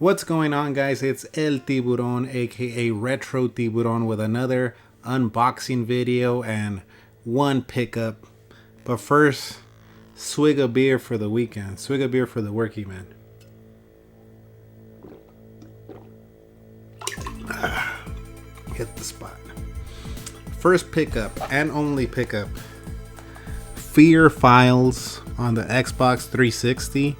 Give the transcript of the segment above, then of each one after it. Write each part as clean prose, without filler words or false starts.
What's going on, guys? It's El Tiburon, aka Retro Tiburon, with another unboxing video and one pickup. But first, swig a beer for the weekend. Swig a beer for the working man. Hit the spot. First pickup and only pickup. Fear Files on the Xbox 360.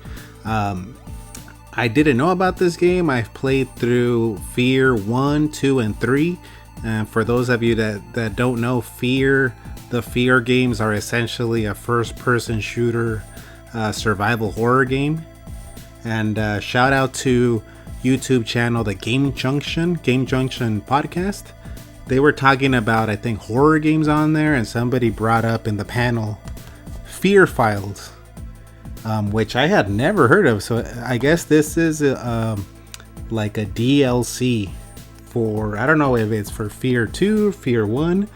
I didn't know about this game. I've played through Fear 1, 2, and 3. And for those of you that don't know, the Fear games are essentially a first-person shooter survival horror game. And shout out to YouTube channel, the Game Junction podcast. They were talking about, I think, horror games on there, and somebody brought up in the panel Fear Files. Which I had never heard of. So I guess this is like a DLC for, I don't know if it's for Fear 2, Fear 1,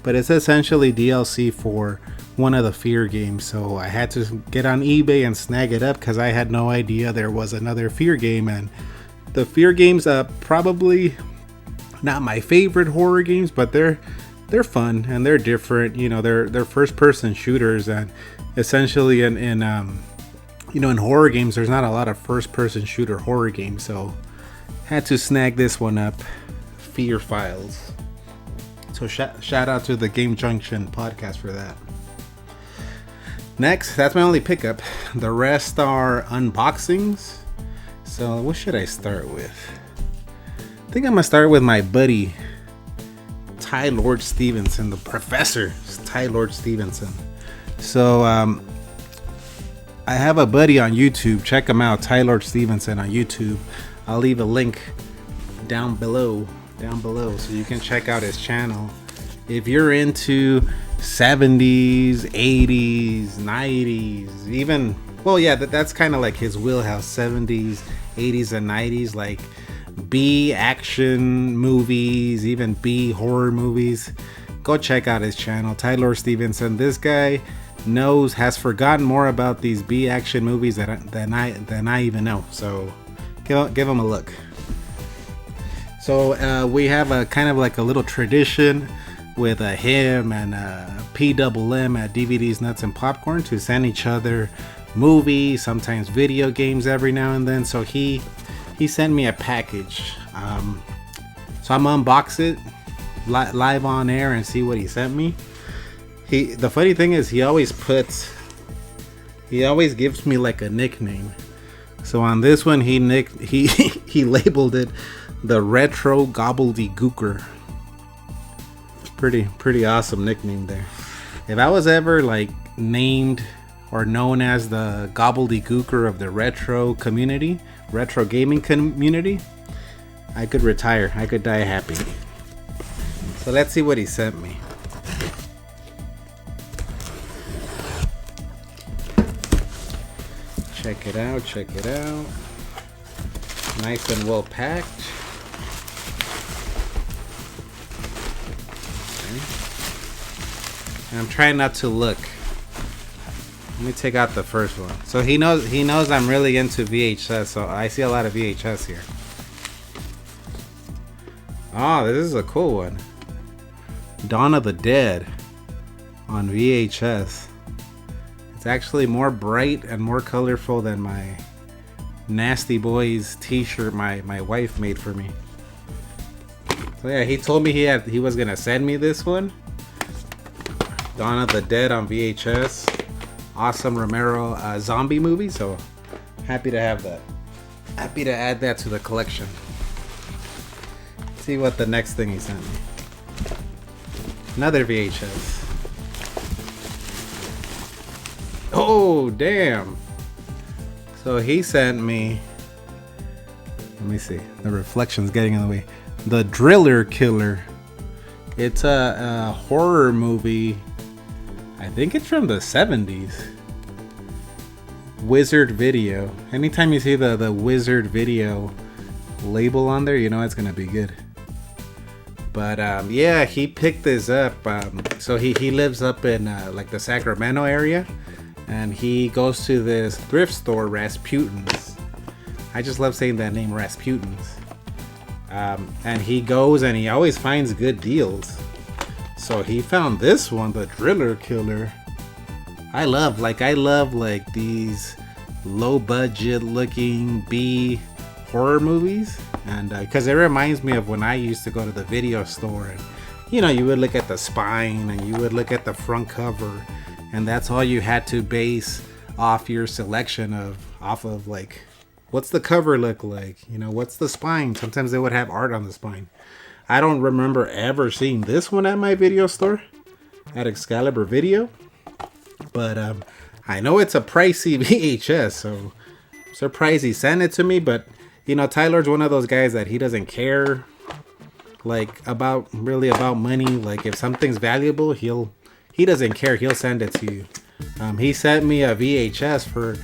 but it's essentially DLC for one of the Fear games. So I had to get on eBay and snag it up because I had no idea there was another Fear game. And the Fear games, probably not my favorite horror games, but they're fun and they're different. You know, they're first person shooters, and essentially in horror games, there's not a lot of first-person shooter horror games, so had to snag this one up. Fear Files. So shout out to the Game Junction podcast for that. Next, that's my only pickup. The rest are unboxings. So what should I start with? I think I'm gonna start with my buddy Tylord Stevenson, the professor. Tylord Stevenson. So I have a buddy on YouTube. Check him out, Tylord Stevenson on YouTube. I'll leave a link down below, so you can check out his channel. If you're into 70s, 80s, 90s, even, well, yeah, that's kind of like his wheelhouse, 70s, 80s, and 90s, like B action movies, even B horror movies. Go check out his channel, Tylord Stevenson. This guy has forgotten more about these B action movies than I even know. So give them a look. So we have a kind of like a little tradition with him and PMM at DVDs, Nuts, and Popcorn to send each other movies, sometimes video games every now and then. So he sent me a package. So I'm gonna unbox it live on air and see what he sent me. The funny thing is he always gives me like a nickname. So on this one he labeled it the Retro Gobbledygooker. Pretty awesome nickname there. If I was ever like named or known as the Gobbledygooker of the retro gaming community, I could retire. I could die happy. So let's see what he sent me. Check it out. Nice and well packed. Okay. And I'm trying not to look. Let me take out the first one. So he knows I'm really into VHS, so I see a lot of VHS here. Oh, this is a cool one. Dawn of the Dead on VHS. It's actually more bright and more colorful than my Nasty Boys t-shirt my wife made for me. So yeah, he told me he was gonna send me this one. Dawn of the Dead on VHS. Awesome Romero zombie movie, so happy to have that. Happy to add that to the collection. Let's see what the next thing he sent me. Another VHS. Oh, damn. So he sent me, let me see, the reflection's getting in the way. The Driller Killer. It's a horror movie. I think it's from the 70s. Wizard Video. Anytime you see the Wizard Video label on there, you know it's gonna be good. But yeah, he picked this up. So he lives up in like the Sacramento area, and he goes to this thrift store, Rasputin's. I just love saying that name, Rasputin's. And he goes and he always finds good deals. So he found this one, the Driller Killer. I love like these low budget looking B horror movies, and because it reminds me of when I used to go to the video store, and you would look at the spine and you would look at the front cover, and that's all you had to base off your selection off of like, what's the cover look like, what's the spine. Sometimes they would have art on the spine. I don't remember ever seeing this one at my video store at Excalibur Video, but I know it's a pricey VHS, so I'm surprised he sent it to me. But Tylord's one of those guys that he doesn't care like about money. Like if something's valuable, he doesn't care, he'll send it to you. He sent me a VHS for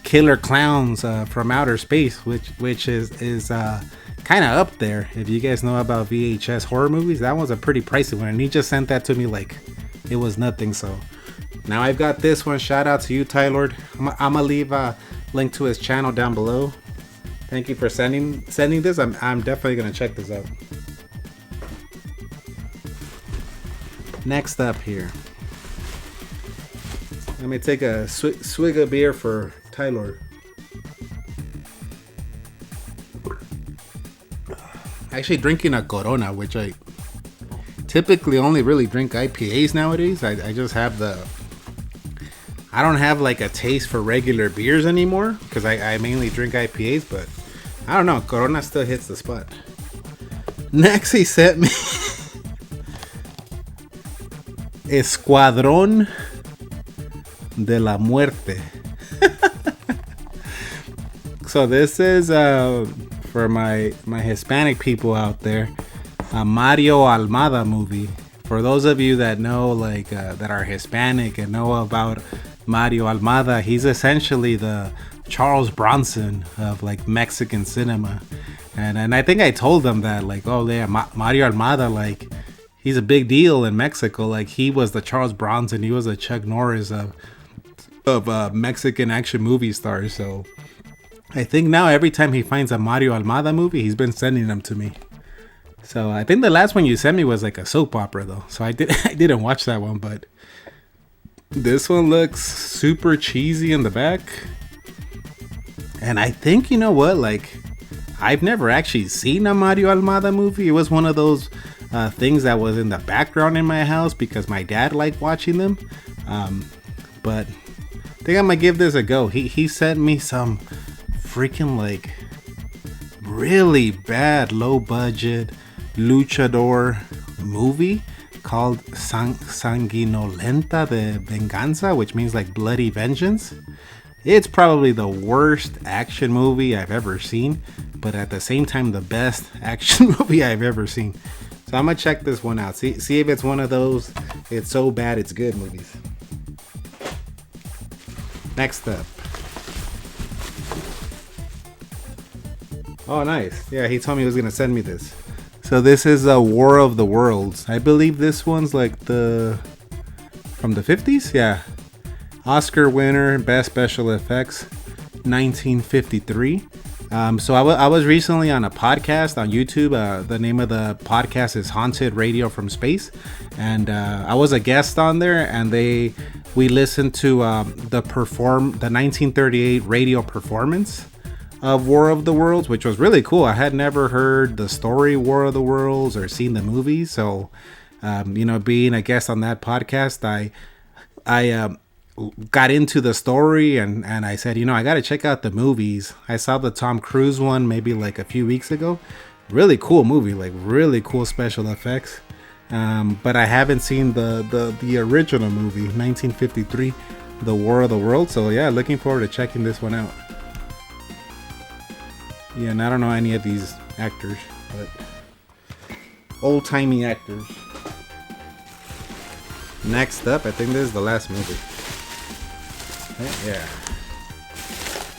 Killer Clowns from Outer Space, which is kind of up there. If you guys know about VHS horror movies, that one's a pretty pricey one, and he just sent that to me like it was nothing. So now I've got this one. Shout out to you, Tylord. I'm gonna leave a link to his channel down below. Thank you for sending this. I'm definitely gonna check this out. Next up here, let me take a swig of beer for Tylord. Actually drinking a Corona, which I typically only really drink IPAs nowadays. I just have I don't have like a taste for regular beers anymore because I mainly drink IPAs, but I don't know, Corona still hits the spot. Next he sent me Escuadrón de la Muerte. So this is for my Hispanic people out there, a Mario Almada movie. For those of you that know, that are Hispanic and know about Mario Almada, he's essentially the Charles Bronson of like Mexican cinema. And I think I told them that, like, oh yeah, Mario Almada, like, he's a big deal in Mexico. Like, he was the Charles Bronson, he was a Chuck Norris of Mexican action movie stars. So I think now every time he finds a Mario Almada movie, he's been sending them to me. So I think the last one you sent me was like a soap opera though, so I didn't watch that one. But this one looks super cheesy in the back, and I think, you know what, like, I've never actually seen a Mario Almada movie. It was one of those things that was in the background in my house because my dad liked watching them. But I think I'm gonna give this a go. He sent me some freaking like really bad low budget luchador movie called Sanguinolenta de Venganza, which means like bloody vengeance. It's probably the worst action movie I've ever seen, but at the same time the best action movie I've ever seen. So I'm gonna check this one out, see if it's one of those it's so bad it's good movies. Next up, oh nice, yeah, he told me he was gonna send me this. So this is a War of the Worlds. I believe this one's like from the 50s, yeah. Oscar winner, best special effects, 1953. So I was recently on a podcast on YouTube. The name of the podcast is Haunted Radio from Space, and I was a guest on there, and we listened to the 1938 radio performance of War of the Worlds, which was really cool. I had never heard the story War of the Worlds or seen the movie, so being a guest on that podcast, I got into the story, and I said, I got to check out the movies. I saw the Tom Cruise one maybe like a few weeks ago. Really cool movie, like really cool special effects. But I haven't seen the original movie, 1953, The War of the Worlds. So yeah, looking forward to checking this one out. Yeah, and I don't know any of these actors, but old-timey actors. Next up, I think this is the last movie. Yeah.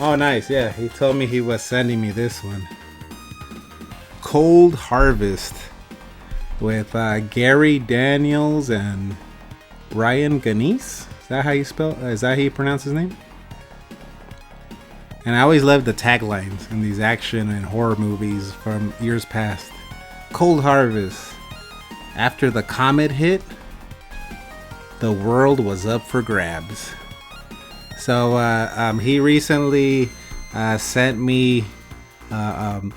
Oh, nice. Yeah, he told me he was sending me this one. Cold Harvest with Gary Daniels and Brian Ganese. Is that how you pronounce his name? And I always loved the taglines in these action and horror movies from years past. Cold Harvest. After the comet hit, the world was up for grabs. So he recently sent me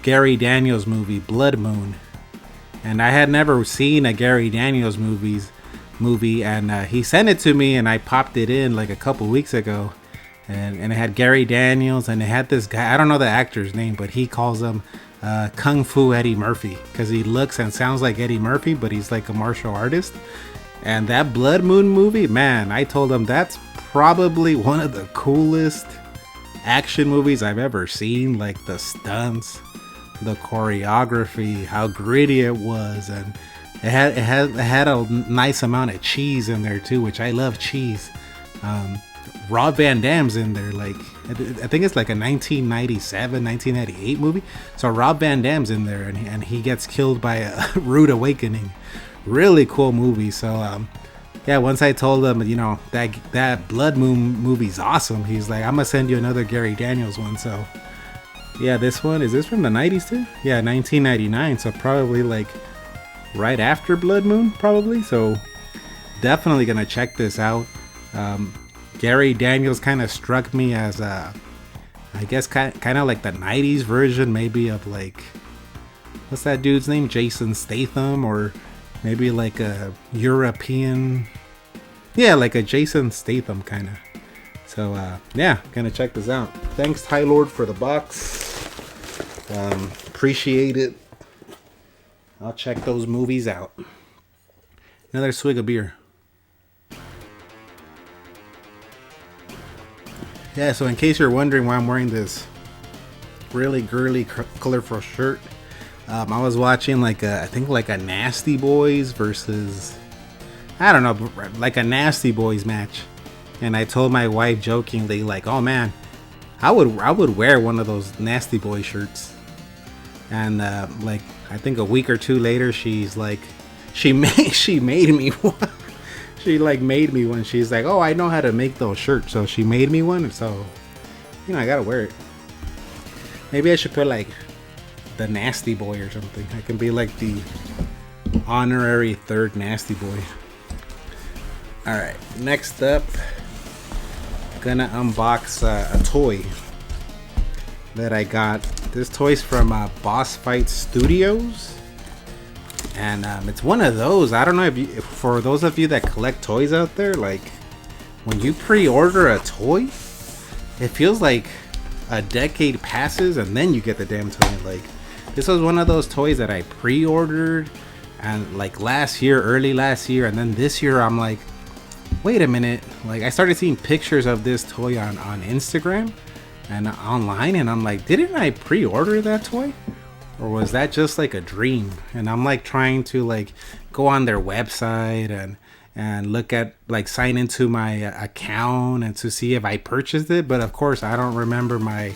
Gary Daniels movie, Blood Moon. And I had never seen a Gary Daniels movie, and he sent it to me, and I popped it in like a couple weeks ago. And it had Gary Daniels, and it had this guy, I don't know the actor's name, but he calls him Kung Fu Eddie Murphy, because he looks and sounds like Eddie Murphy, but he's like a martial artist. And that Blood Moon movie, man, I told him that's probably one of the coolest action movies I've ever seen. Like the stunts, the choreography, how gritty it was, and it had a nice amount of cheese in there too, which I love cheese. Rob Van Dam's in there, like I think it's like a 1997, 1998 movie. So Rob Van Dam's in there, and he gets killed by a rude awakening. Really cool movie. So yeah, once I told him, you know, that Blood Moon movie's awesome, he's like, I'm gonna send you another Gary Daniels one. So yeah, this one, is this from the 90s too? Yeah, 1999. So probably like right after Blood Moon, probably. So definitely gonna check this out. Gary Daniels kind of struck me as I guess kind of like the 90s version maybe of like, what's that dude's name, Jason Statham, or maybe like a European, yeah, like a Jason Statham kind of. So yeah, gonna check this out. Thanks Tylord for the box. Appreciate it. I'll check those movies out. Another swig of beer. Yeah, so in case you're wondering why I'm wearing this really girly, colorful shirt, I was watching I think like a Nasty Boys versus, I don't know, like a Nasty Boys match. And I told my wife jokingly, like, oh man, I would wear one of those Nasty Boy shirts. And like, I think a week or two later, she's like, she made me one. She like made me one. She's like, oh, I know how to make those shirts. So she made me one. So, you know, I gotta wear it. Maybe I should put like the Nasty Boy or something. I can be like the honorary third Nasty Boy. Alright, next up, gonna unbox a toy that I got. This toy's from Boss Fight Studios. And it's one of those, I don't know if for those of you that collect toys out there, like when you pre-order a toy, it feels like a decade passes and then you get the damn toy. Like this was one of those toys that I pre-ordered and like early last year, and then this year I'm like, wait a minute, like I started seeing pictures of this toy on Instagram and online, and I'm like, didn't I pre-order that toy? Or was that just like a dream? And I'm like trying to like go on their website and look at like sign into my account and to see if I purchased it. But of course I don't remember my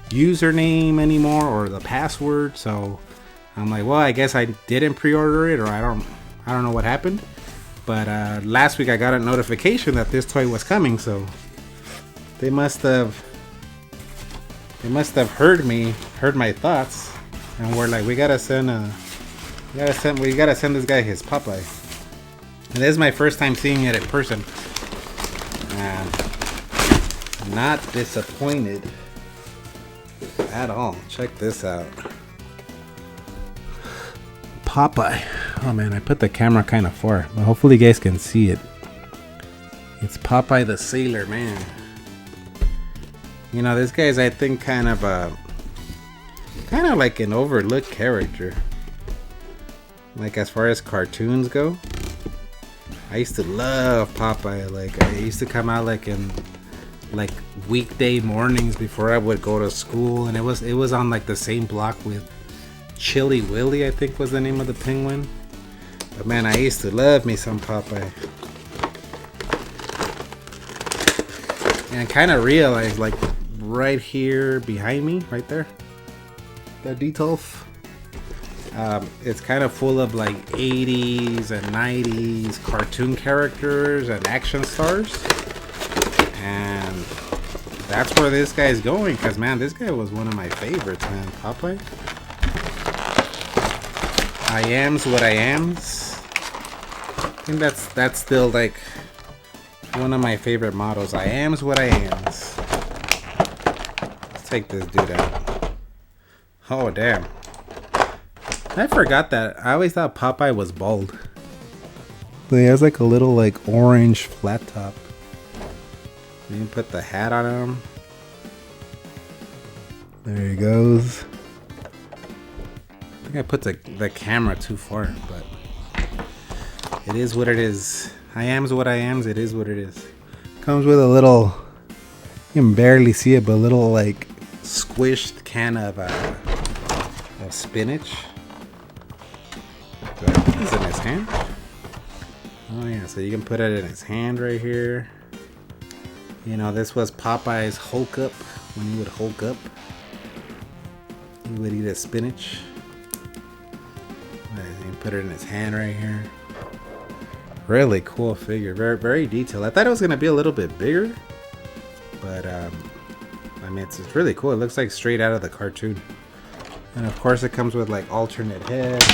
username anymore or the password. So I'm like, well, I guess I didn't pre-order it, or I don't know what happened. But last week I got a notification that this toy was coming. So they must have heard my thoughts. And we're like, we gotta send this guy his Popeye. And this is my first time seeing it in person. And not disappointed at all. Check this out. Popeye. Oh man, I put the camera kind of far, but hopefully you guys can see it. It's Popeye the Sailor Man. You know, this guy's, I think, kind of like an overlooked character. Like as far as cartoons go, I used to love Popeye. Like I used to come out like in like weekday mornings before I would go to school, and it was on like the same block with Chili Willy, I think was the name of the penguin. But man, I used to love me some Popeye. And I kind of realized, like right here behind me, right there, that detail, it's kind of full of like 80s and 90s cartoon characters and action stars, and that's where this guy's going. Because, man, this guy was one of my favorites, man. Popeye. I am's what I am's. I think that's still, like, one of my favorite mottos. I am's what I am's. Let's take this dude out. Oh, damn. I forgot that. I always thought Popeye was bald. So he has like a little like orange flat top. You can put the hat on him. There he goes. I think I put the camera too far, but it is what it is. I am's what I am's. It is what it is. Comes with a little, you can barely see it, but a little like squished can of spinach. So he's in his hand. Oh yeah, so you can put it in his hand right here. You know, this was Popeye's Hulk up. When he would Hulk up, he would eat his spinach. You can put it in his hand right here. Really cool figure. Very, very detailed. I thought it was gonna be a little bit bigger, but I mean, it's really cool. It looks like straight out of the cartoon. And of course, it comes with like alternate heads.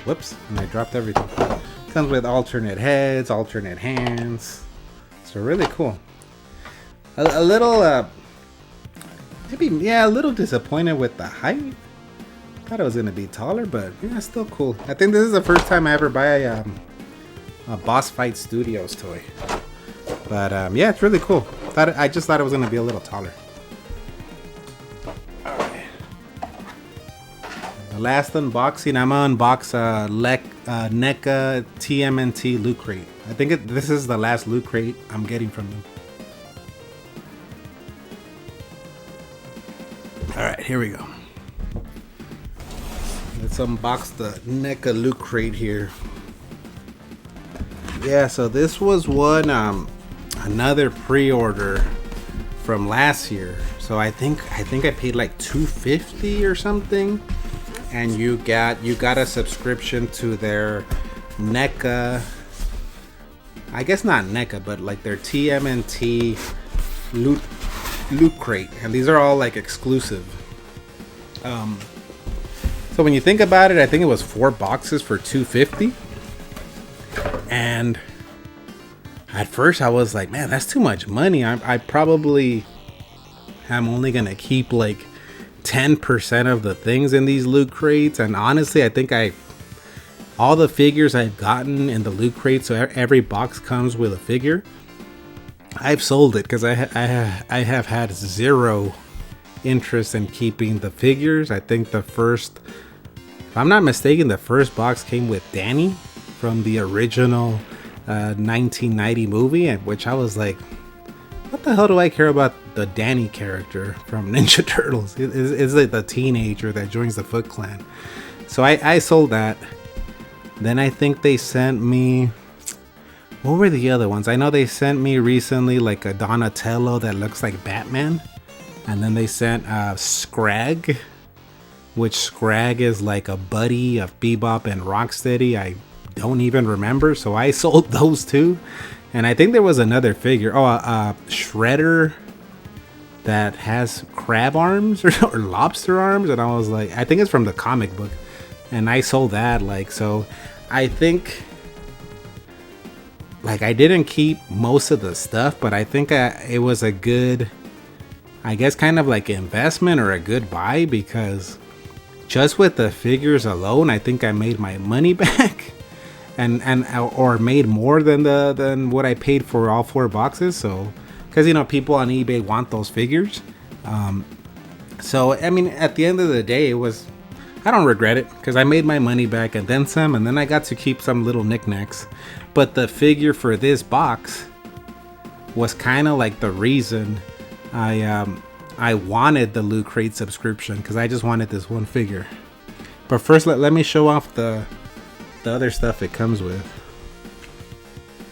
Whoops! And I dropped everything. Comes with alternate heads, alternate hands. So really cool. A little, maybe, yeah, a little disappointed with the height. Thought it was gonna be taller, but yeah, still cool. I think this is the first time I ever buy a Boss Fight Studios toy. But yeah, it's really cool. I just thought it was gonna be a little taller. Alright. The last unboxing, I'm gonna unbox NECA TMNT Lootcrate. I think this is the last Lootcrate I'm getting from them. Alright, here we go. Let's unbox the NECA Lootcrate here. Yeah, so this was one another pre-order from last year. So I think I paid like $250 or something, and you got a subscription to their NECA. I guess not NECA, but like their TMNT Lootcrate, and these are all like exclusive. So when you think about it, I think it was 4 boxes for $250. And at first I was like, man, that's too much money. I probably am only gonna keep like 10% of the things in these loot crates. And honestly, I think all the figures I've gotten in the loot crate, so every box comes with a figure, I've sold it because I have had zero interest in keeping the figures. I think if I'm not mistaken, the first box came with Danny from the original 1990 movie, at which I was like, what the hell do I care about the Danny character from Ninja Turtles? It's like the teenager that joins the Foot Clan. So I sold that. Then I think they sent me, what were the other ones? I know they sent me recently like a Donatello that looks like Batman. And then they sent Scrag, which Scrag is like a buddy of Bebop and Rocksteady. I don't even remember, so I sold those too. And I think there was another figure, Shredder that has crab arms or lobster arms, and I was like, I think it's from the comic book, and I sold that. Like, so I think like I didn't keep most of the stuff, but I think it was a good, I guess, kind of like investment or a good buy, because just with the figures alone, I think I made my money back. Or made more than what I paid for all 4 boxes. So, because you know, people on eBay want those figures. So I mean, at the end of the day, I don't regret it, because I made my money back and then some, and then I got to keep some little knickknacks. But the figure for this box was kind of like the reason I wanted the Loot Crate subscription, because I just wanted this one figure. But first, let me show off the other stuff it comes with.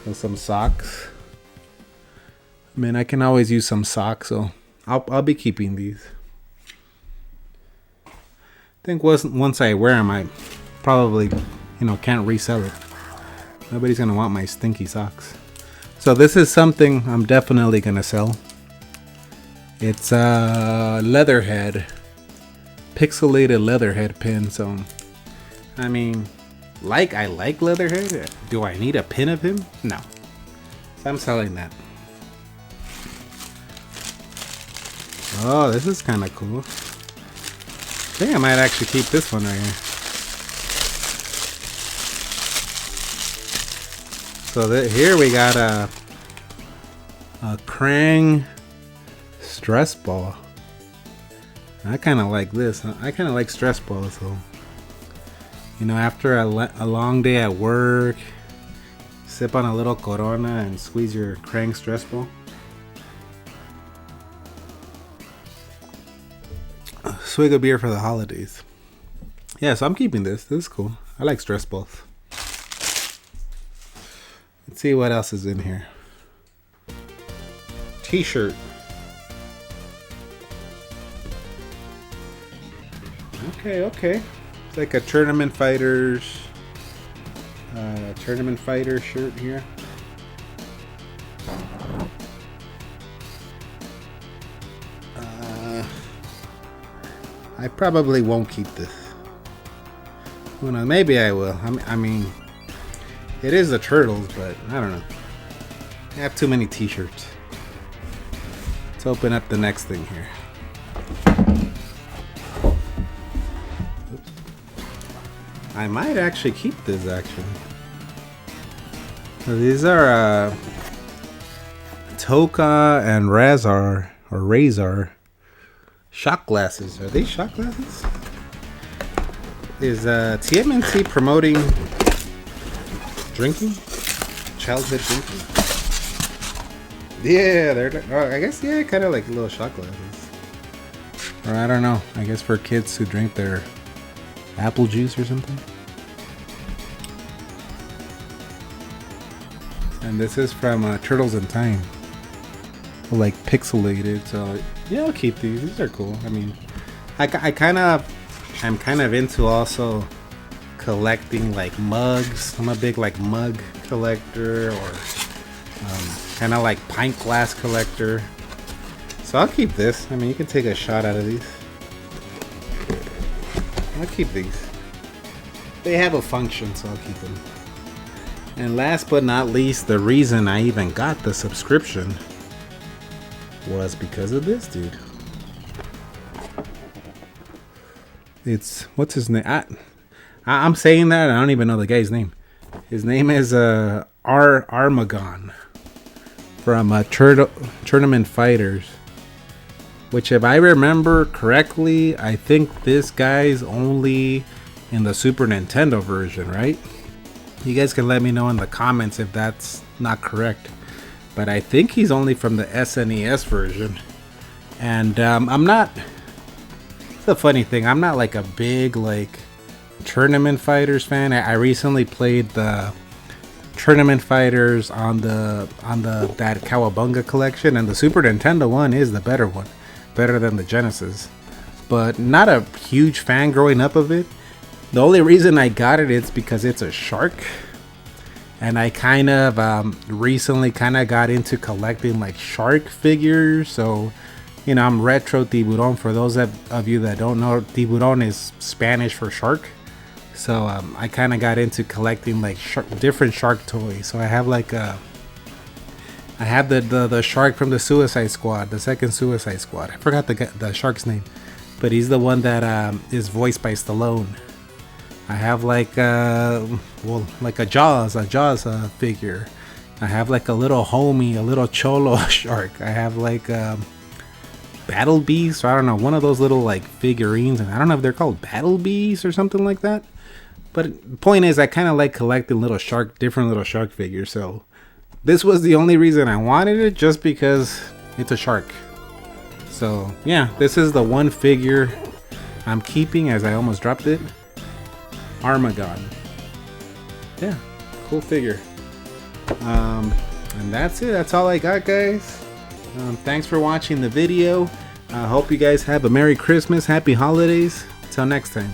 So some socks. I mean, I can always use some socks, so I'll be keeping these. I think once I wear them, I probably, can't resell it. Nobody's gonna want my stinky socks. So this is something I'm definitely gonna sell. It's a Leatherhead, pixelated Leatherhead pin. So, I mean, I like Leatherhead. Do I need a pin of him? No. So I'm selling that. Oh, this is kind of cool. I think I might actually keep this one right here. So here we got a Krang stress ball. I kind of like this. I kind of like stress balls. So, you know, after a long day at work, sip on a little Corona and squeeze your Krang stress ball. Swig of beer for the holidays. Yeah, so I'm keeping this. This is cool. I like stress balls. Let's see what else is in here. T-shirt. Okay. It's like a tournament fighter shirt here. I probably won't keep this. Who knows? Maybe I will. I mean, it is the Turtles, but I don't know. I have too many T-shirts. Let's open up the next thing here. Oops. I might actually keep this, actually. So these are Toka and Razor shot glasses. Are they shot glasses? Is TMNT promoting drinking? Childhood drinking? Yeah, they're. I guess kind of like little shot glasses. Or I don't know. I guess for kids who drink their apple juice or something. And this is from Turtles in Time. Like pixelated, so yeah, I'll keep these. These are cool. I mean, I'm kind of into also collecting like mugs. I'm a big like mug collector, or kind of like pint glass collector. So I'll keep this. I mean, you can take a shot out of these. I'll keep these. They have a function, so I'll keep them. And last but not least, the reason I even got the subscription was because of this dude. It's, what's his name? I'm saying that, I don't even know the guy's name. His name is Armagon from Tournament Fighters, which, if I remember correctly, I think this guy's only in the Super Nintendo version, right? You guys can let me know in the comments if that's not correct. But I think he's only from the SNES version. And I'm not... It's a funny thing. I'm not like a big like Tournament Fighters fan. I recently played the Tournament Fighters on that Cowabunga collection. And the Super Nintendo one is the better one. Better than the Genesis. But not a huge fan growing up of it. The only reason I got it is because it's a shark. And I kind of recently got into collecting like shark figures. So, you know, I'm retro tiburon. For those of you that don't know, tiburon is Spanish for shark. So I kind of got into collecting like different shark toys. So I have like I have the shark from the Suicide Squad, the second Suicide Squad. I forgot the shark's name, but he's the one that is voiced by Stallone. I have like like a Jaws figure. I have like a little homie, a little cholo shark. I have like Battle Beast, or I don't know, one of those little like figurines, and I don't know if they're called Battle Beasts or something like that. But the point is, I kind of like collecting different little shark figures. So this was the only reason I wanted it, just because it's a shark. So yeah, this is the one figure I'm keeping, as I almost dropped it. Armagon. Yeah, cool figure. And that's it. That's all I got, guys. Thanks for watching the video. I hope you guys have a Merry Christmas, Happy Holidays. Till next time.